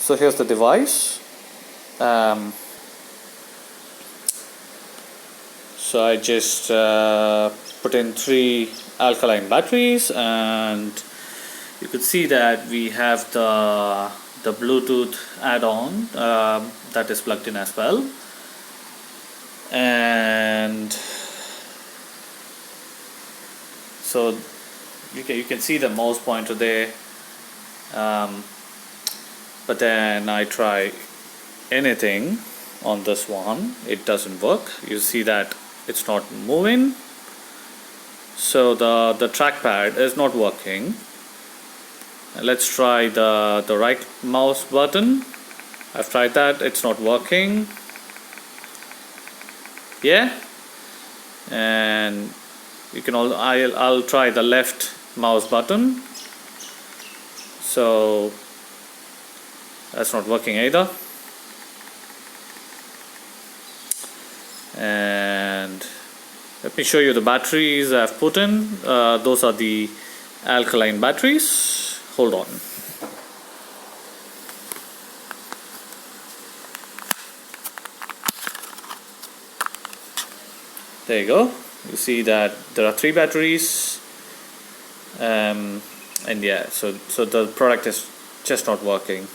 so here's the device. So I just put in 3 alkaline batteries, and you could see that we have the Bluetooth add-on that is plugged in as well, and so you can see the mouse pointer there, but then I try anything on this one, it doesn't work. You see that it's not moving, so the trackpad is not working. Let's try the right mouse button. I've tried that, it's not working. Yeah, and you can I'll try the left mouse button. So that's not working either. And let me show you the batteries I've put in. Those are the alkaline batteries. Hold on. There you go. You see that there are 3 batteries, and yeah, so the product is just not working.